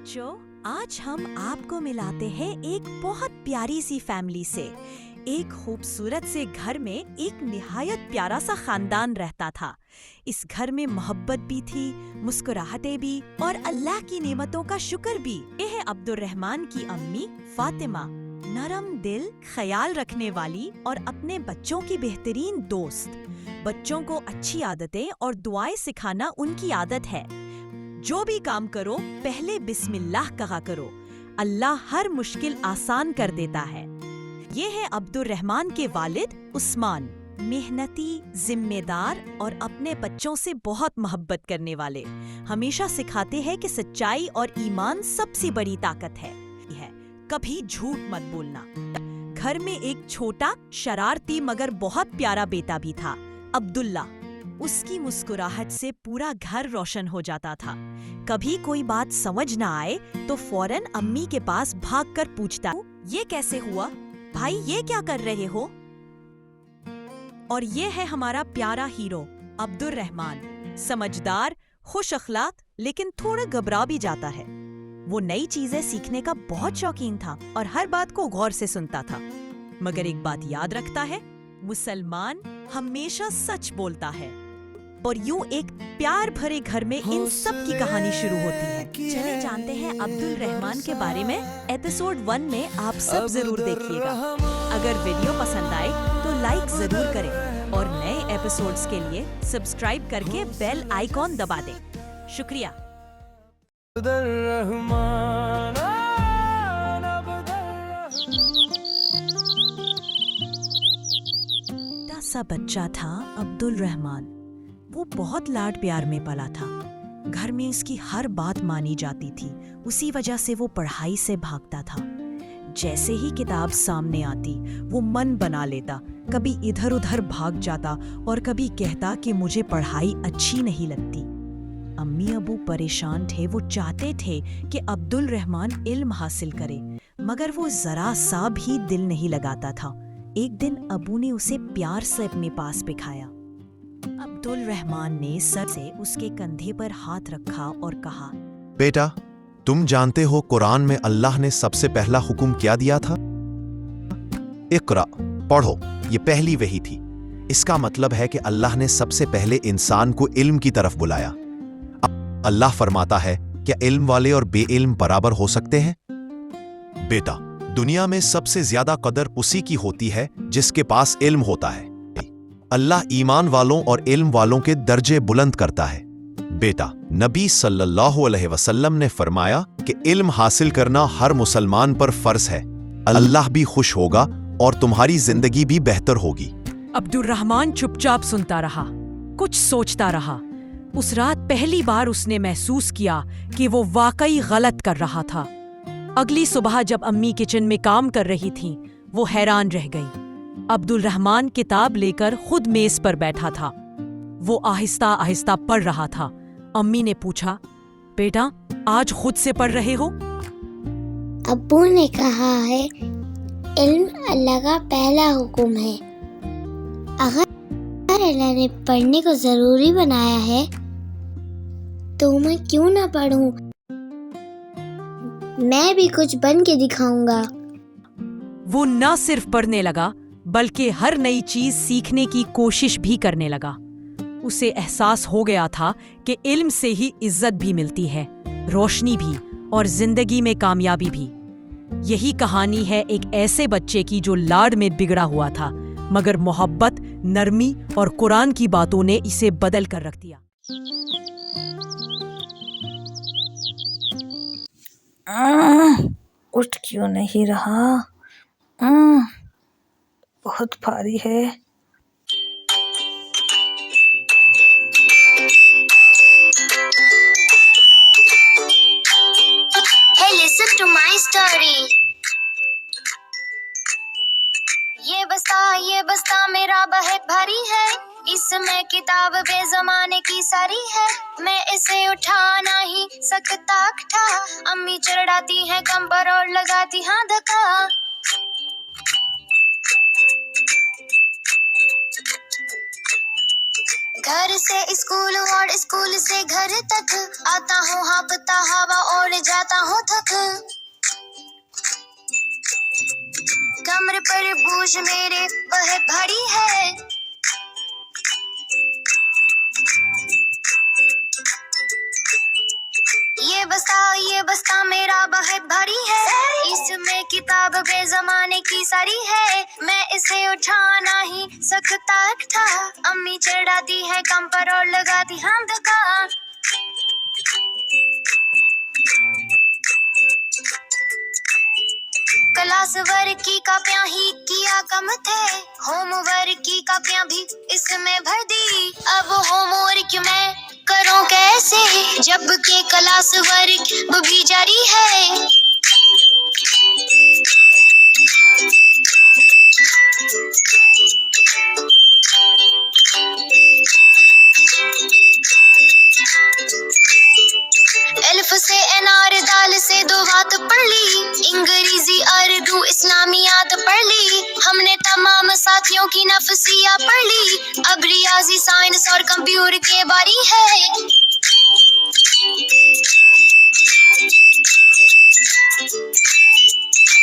बच्चों, आज हम आपको मिलाते हैं एक बहुत प्यारी सी फैमिली से। एक खूबसूरत से घर में एक निहायत प्यारा सा खानदान रहता था। इस घर में मोहब्बत भी थी, मुस्कुराहटें भी और अल्लाह की नेमतों का शुक्र भी। ये है अब्दुल रहमान की अम्मी फातिमा, नरम दिल, ख्याल रखने वाली और अपने बच्चों की बेहतरीन दोस्त। बच्चों को अच्छी आदतें और दुआएं सिखाना उनकी आदत है। जो भी काम करो पहले बिस्मिल्लाह कहा करो, अल्लाह हर मुश्किल आसान कर देता है। ये है अब्दुल रहमान के वालिद उस्मान, मेहनती, जिम्मेदार और अपने बच्चों से बहुत मोहब्बत करने वाले। हमेशा सिखाते हैं कि सच्चाई और ईमान सबसे बड़ी ताकत है। कभी झूठ मत बोलना। घर में एक छोटा, शरारती मगर बहुत प्यारा बेटा भी था, अब्दुल्ला। उसकी मुस्कुराहट से पूरा घर रोशन हो जाता था। कभी कोई बात समझ ना आए तो फौरन अम्मी के पास भागकर पूछता, ये कैसे हुआ? भाई ये क्या कर रहे हो? और ये है हमारा प्यारा हीरो अब्दुल रहमान, समझदार, खुश अखलाक, लेकिन थोड़ा घबरा भी जाता है। वो नई चीजें सीखने का बहुत शौकीन था और हर बात को गौर से सुनता था। मगर एक बात याद रखता है, मुसलमान हमेशा सच बोलता है। और यूं एक प्यार भरे घर में इन सब की कहानी शुरू होती है। चलिए जानते हैं अब्दुल रहमान के बारे में। एपिसोड 1 में आप सब जरूर देखिएगा। अगर वीडियो पसंद आए तो लाइक जरूर करें और नए एपिसोड्स के लिए सब्सक्राइब करके बेल आइकॉन दबा दें। शुक्रिया। छोटा सा बच्चा था अब्दुल रहमान। वो बहुत लाड प्यार में पला था। घर में उसकी हर बात मानी जाती थी। उसी वजह से वो पढ़ाई से भागता था। जैसे ही किताब सामने आती वो मन बना लेता, कभी इधर उधर भाग जाता और कभी कहता कि मुझे पढ़ाई अच्छी नहीं लगती। अम्मी अबू परेशान थे। वो चाहते थे कि अब्दुल रहमान इल्म हासिल करे, मगर वो जरा सा भी दिल नहीं लगाता था। एक दिन अबू ने उसे प्यार से अपने पास बिठाया। अब्दुल रहमान ने सर से उसके कंधे पर हाथ रखा और कहा, बेटा, तुम जानते हो कुरान में अल्लाह ने सबसे पहला हुक्म क्या दिया था? इक़रा, पढ़ो। ये पहली वही थी। इसका मतलब है कि अल्लाह ने सबसे पहले इंसान को इल्म की तरफ बुलाया। अल्लाह फरमाता है, क्या इल्म वाले और बेइल्म बराबर हो सकते हैं? बेटा, दुनिया में सबसे ज्यादा कदर उसी की होती है जिसके पास इल्म होता है। अल्लाह ईमान वालों और इल्म वालों के दर्जे बुलंद करता है। बेटा, नबी सल्लल्लाहु अलैहि वसल्लम ने फरमाया कि इल्म हासिल करना हर मुसलमान पर फर्ज है। अल्लाह भी खुश होगा और तुम्हारी जिंदगी भी बेहतर होगी। अब्दुल रहमान चुपचाप सुनता रहा, कुछ सोचता रहा। उस रात पहली बार उसने महसूस किया कि वो वाकई गलत कर रहा था। अगली सुबह जब अम्मी किचन में काम कर रही थीं, वो हैरान रह गई। अब्दुल रहमान किताब लेकर खुद मेज पर बैठा था। वो आहिस्ता आहिस्ता पढ़ रहा था। अम्मी ने पूछा, बेटा, आज खुद से पढ़ रहे हो? अब्बू ने कहा है, इल्म अल्लाह का पहला हुक्म है। अगर अल्लाह ने पढ़ने को जरूरी बनाया है तो मैं क्यों ना पढ़ूं? मैं भी कुछ बन के दिखाऊंगा। वो न सिर्फ पढ़ने लगा बल्कि हर नई चीज सीखने की कोशिश भी करने लगा। उसे एहसास हो गया था कि इल्म से ही इज्जत भी मिलती है, रोशनी भी और जिंदगी में कामयाबी भी। यही कहानी है एक ऐसे बच्चे की जो लाड में बिगड़ा हुआ था, मगर मोहब्बत, नरमी और कुरान की बातों ने इसे बदल कर रख दिया। उठ क्यों नहीं रहा? बहुत भारी है। Hey, listen to my story. ये बस्ता मेरा बहुत भारी है। इसमें किताब बेज़माने की सारी है। मैं इसे उठाना ही सकता था। अम्मी चढ़ाती है कम पर और लगाती हाँ धक्का। घर से स्कूल और स्कूल से घर तक आता हूँ हाँफता हवा और जाता हूँ थक। कमर पर बोझ मेरे वह भारी है, ये बस्ता मेरा बहुत भारी है, इसमें किताब बेज़माने की सारी है, मैं इसे उठाना ही सकता था। अम्मी चढ़ाती है कम पर और लगाती हम धक्का। क्लास वर्क की कापियां ही किया कम थे, होमवर्क की कापियां भी इसमें भर दी। अब होमवर्क मैं करूं कैसे जबकि क्लास वर्क भी जारी है। एल्फ से अनार दाल से दो बात पढ़ ली, इंग्रेजी उर्दू इस्लामियात पढ़ ली, हमने तमाम साथियों की नफसिया पढ़ ली, अब रियाजी साइंस और कंप्यूटर के बारी है।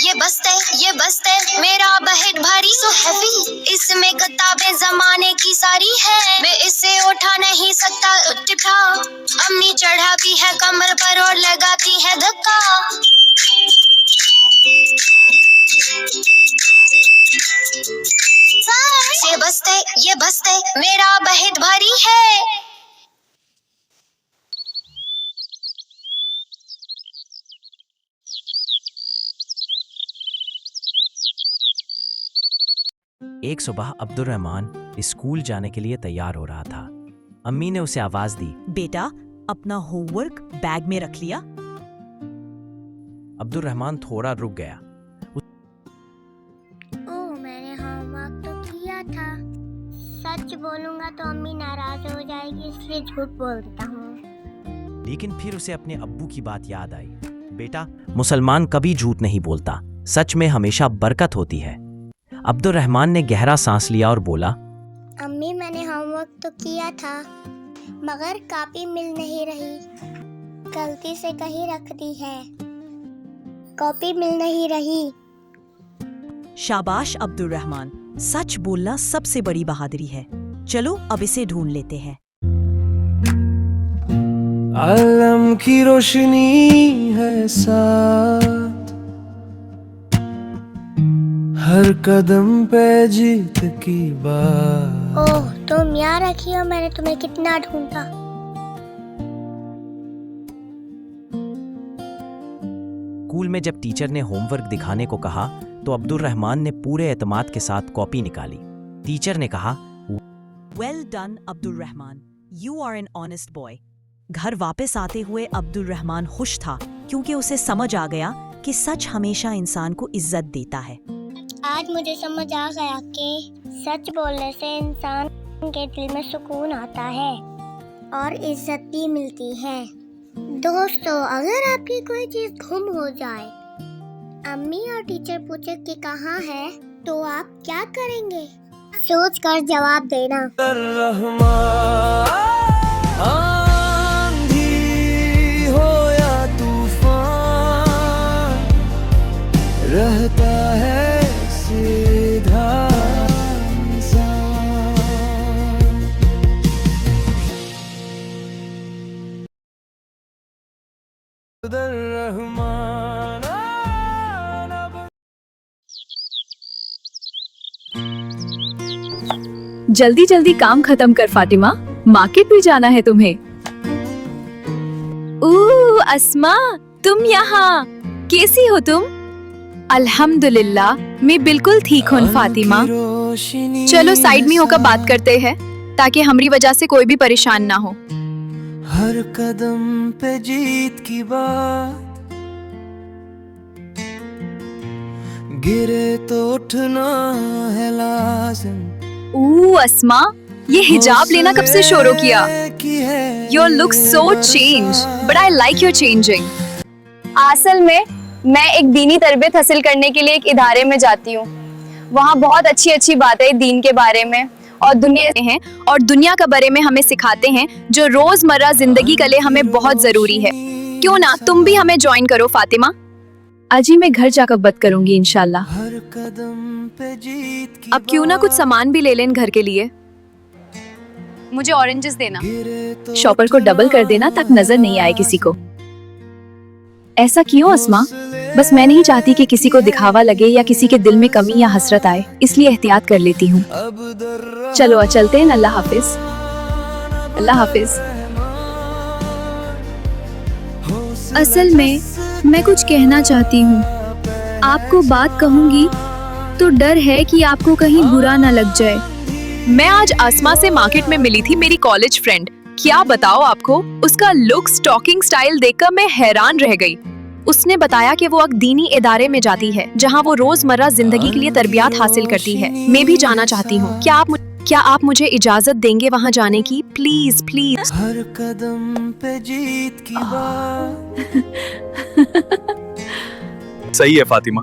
ये बस्ते मेरा बहुत भारी सो हैवी, इसमें किताबें जमाने की सारी है, मैं इसे उठा नहीं सकता उठा। अम्मी चढ़ाती है कमर पर और लगाती है धक्का। ये बस्ते मेरा बहुत भारी है। एक सुबह अब्दुल रहमान स्कूल जाने के लिए तैयार हो रहा था। अम्मी ने उसे आवाज दी, बेटा अपना होमवर्क बैग में रख लिया? अब्दुल रहमान थोड़ा रुक गया। ओह, मैंने होमवर्क तो किया था। सच बोलूंगा तो अम्मी नाराज हो जाएगी, इसलिए झूठ बोल देता हूँ। लेकिन फिर उसे अपने अब्बू की बात याद आई। बेटा, मुसलमान कभी झूठ नहीं बोलता, सच में हमेशा बरकत होती है। अब्दुल रहमान ने गहरा सांस लिया और बोला, अम्मी मैंने होमवर्क तो किया था मगर कॉपी मिल नहीं रही, गलती से कहीं रख दी है, कॉपी मिल नहीं रही। शाबाश अब्दुल रहमान, सच बोलना सबसे बड़ी बहादुरी है। चलो अब इसे ढूंढ लेते हैं। आलम की रोशनी है साथ, हर कदम पे जीत की बात। ओह, तुम यहाँ रखी हो, मैंने तुम्हें कितना ढूंढा। स्कूल में जब टीचर ने होमवर्क दिखाने को कहा तो अब्दुल रहमान ने पूरे एतमाद के साथ कॉपी निकाली। टीचर ने कहा, well done Abdul Rahman, you are an honest boy. घर वापस आते हुए अब्दुल रहमान खुश था क्योंकि उसे समझ आ गया कि सच हमेशा इंसान को इज्जत देता है। आज मुझे समझ आ गया कि सच बोलने से इंसान के दिल में सुकून आता है और इज्जत भी मिलती है। दोस्तों, अगर आपकी कोई चीज गुम हो जाए, अम्मी और टीचर पूछे कि कहाँ है, तो आप क्या करेंगे? सोच कर जवाब देना। आंधी हो या तूफान, रहता है सीधा इंसान। अब्दुल रहमान। जल्दी जल्दी काम खत्म कर फातिमा, मार्केट भी जाना है तुम्हें। अस्मा, तुम यहाँ कैसी हो तुम? अल्हम्दुलिल्लाह, मैं बिल्कुल ठीक हूँ फातिमा। चलो साइड में होकर बात करते हैं ताकि हमारी वजह से कोई भी परेशान ना हो। हर कदम पे जीत की बात, गिरे तो उठना है लाज़िम। अस्मा, ये हिजाब लेना कब से शुरू किया? Your look so changed, but I like your changing. असल में मैं एक दीनी तरबियत हासिल करने के लिए एक इदारे में जाती हूँ। वहाँ बहुत अच्छी अच्छी बातें दीन के बारे में और दुनिया के बारे में हमें सिखाते हैं जो रोजमर्रा जिंदगी के लिए हमें बहुत जरूरी है। क्यों ना तुम भी हमें ज्वाइन करो फातिमा। अजी मैं घर जाकर बात करूंगी इंशाल्लाह। अब क्यों ना कुछ सामान भी ले लें घर के लिए। मुझे ऑरेंजेस देना। शॉपर को डबल कर देना ताकि नजर नहीं आए किसी को। ऐसा क्यों अस्मा? बस मैं नहीं चाहती कि किसी को दिखावा लगे या किसी के दिल में कमी या हसरत आए, इसलिए एहतियात कर लेती हूँ। चलो चलते हैं। अल्लाह हाफिज। अल्लाह हाफिज। असल में मैं कुछ कहना चाहती हूँ। आपको बात कहूँगी तो डर है कि आपको कहीं बुरा ना लग जाए। मैं आज आसमा से मार्केट में मिली थी, मेरी कॉलेज फ्रेंड। क्या बताओ आपको, उसका लुक्स, टॉकिंग स्टाइल देखकर मैं हैरान रह गई। उसने बताया कि वो एक दीनी इदारे में जाती है जहां वो रोजमर्रा जिंदगी के लिए तरबियत हासिल करती है। मैं भी जाना चाहती हूँ। क्या आप मुझे इजाजत देंगे वहां जाने की? Please please. हर कदम पे जीत की बात। सही है फातिमा,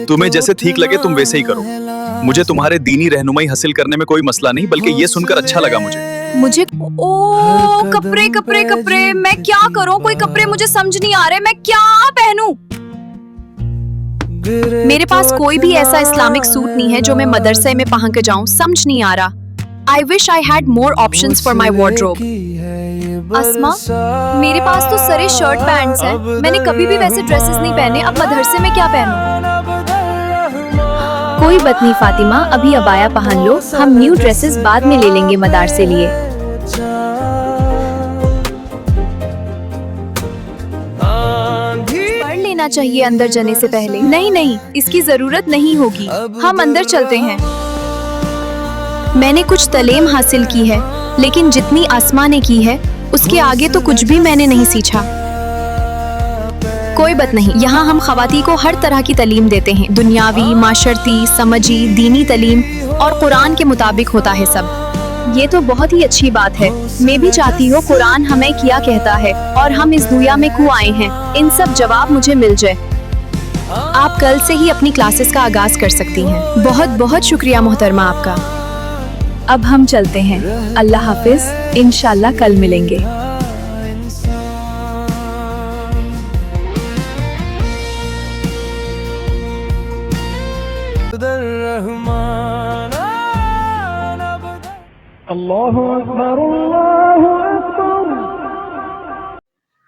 तुम्हें जैसे ठीक लगे तुम वैसे ही करो। मुझे तुम्हारे दीनी रहनुमाई हासिल करने में कोई मसला नहीं, बल्कि ये सुनकर अच्छा लगा मुझे। कपड़े कपड़े कपड़े, मैं क्या करूं? कोई कपड़े मुझे समझ नहीं आ रहे, मैं क्या पहनूं? मेरे पास कोई भी ऐसा इस्लामिक सूट नहीं है जो मैं मदरसे में पहन के जाऊं, समझ नहीं आ रहा। I wish I had more options for my wardrobe. अस्मा, मेरे पास तो सारे शर्ट पैंट्स हैं। मैंने कभी भी वैसे ड्रेसेस नहीं पहने, अब मदरसे में क्या पहनूं? कोई बात नहीं फातिमा, अभी अबाया पहन लो, हम न्यू ड्रेसेस बाद में ले लेंगे मदरसे लिए। पढ़ लेना चाहिए अंदर जाने से पहले। नहीं, इसकी जरूरत नहीं होगी, हम अंदर चलते हैं। मैंने कुछ तालीम हासिल की है, लेकिन जितनी आसमा ने की है उसके आगे तो कुछ भी मैंने नहीं सीखा। कोई बात नहीं, यहाँ हम खवाती को हर तरह की तालीम देते हैं। दुनियावी, माशरती, समझी, दीनी तालीम और कुरान के मुताबिक होता है सब। ये तो बहुत ही अच्छी बात है। मैं भी चाहती हूँ कुरान हमें क्या कहता है और हम इस दुनिया में क्यों आए हैं, इन सब जवाब मुझे मिल जाए। आप कल से ही अपनी क्लासेस का आगाज कर सकती हैं। बहुत बहुत शुक्रिया मोहतरमा आपका। अब हम चलते हैं। अल्लाह हाफिज, इंशाल्लाह कल मिलेंगे।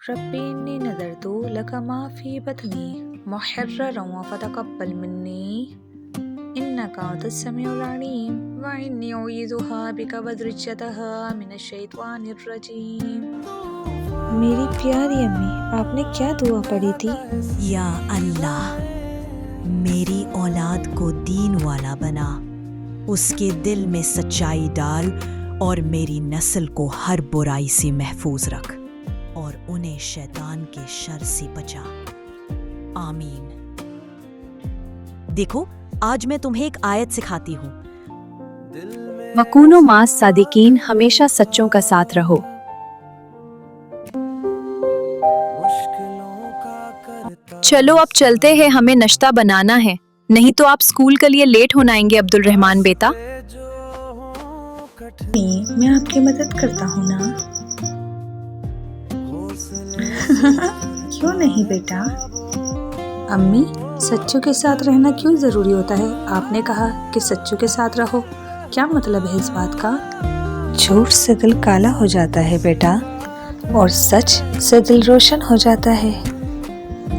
रब्बी इन्नी नज़रतु लका मा फी बतनी मुहर्ररन व फतक़ब्बल मिन्नी इन्नका अंतस समीउल अलीम व इन्नी उईज़ुहा बिका व ज़ुर्रियतहा मिनश शैतानिर रजीम। मेरी प्यारी अम्मी, आपने क्या दुआ पढ़ी थी? या अल्लाह, मेरी औलाद को दीन वाला बना, उसके दिल में सच्चाई डाल और मेरी नस्ल को हर बुराई से महफूज रख और उन्हें शैतान के शर से बचा। आमीन। देखो, आज मैं तुम्हें एक आयत सिखाती हूँ। वकूनो मास सादिकीन, हमेशा सच्चों का साथ रहो। चलो अब चलते हैं, हमें नाश्ता बनाना है, नहीं तो आप स्कूल के लिए लेट होने आएंगे। अब्दुल रहमान बेटा, मैं आपकी मदद करता हूँ ना। क्यों नहीं बेटा। अम्मी, सच्चों के साथ रहना क्यों जरूरी होता है? आपने कहा कि सच्चों के साथ रहो, क्या मतलब है इस बात का? झूठ से दिल काला हो जाता है बेटा, और सच से दिल रोशन हो जाता है।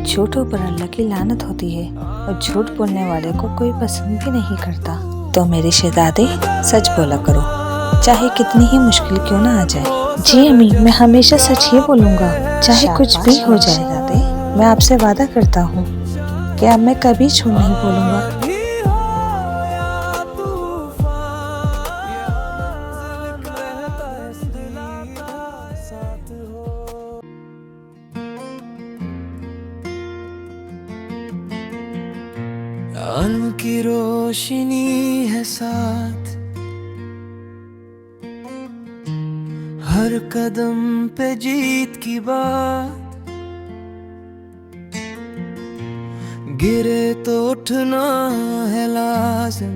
झूठों पर अल्लाह की लानत होती है और झूठ बोलने वाले को कोई पसंद भी नहीं करता। तो मेरे शहजादे, सच बोला करो, चाहे कितनी ही मुश्किल क्यों ना आ जाए। जी अम्मी, मैं हमेशा सच ही बोलूँगा, चाहे कुछ भी हो जाए। मैं आपसे वादा करता हूँ कि अब मैं कभी झूठ नहीं बोलूँगा। आलम की रोशनी है साथ, हर कदम पे जीत की बात। गिरे तो उठना है लाज़िम,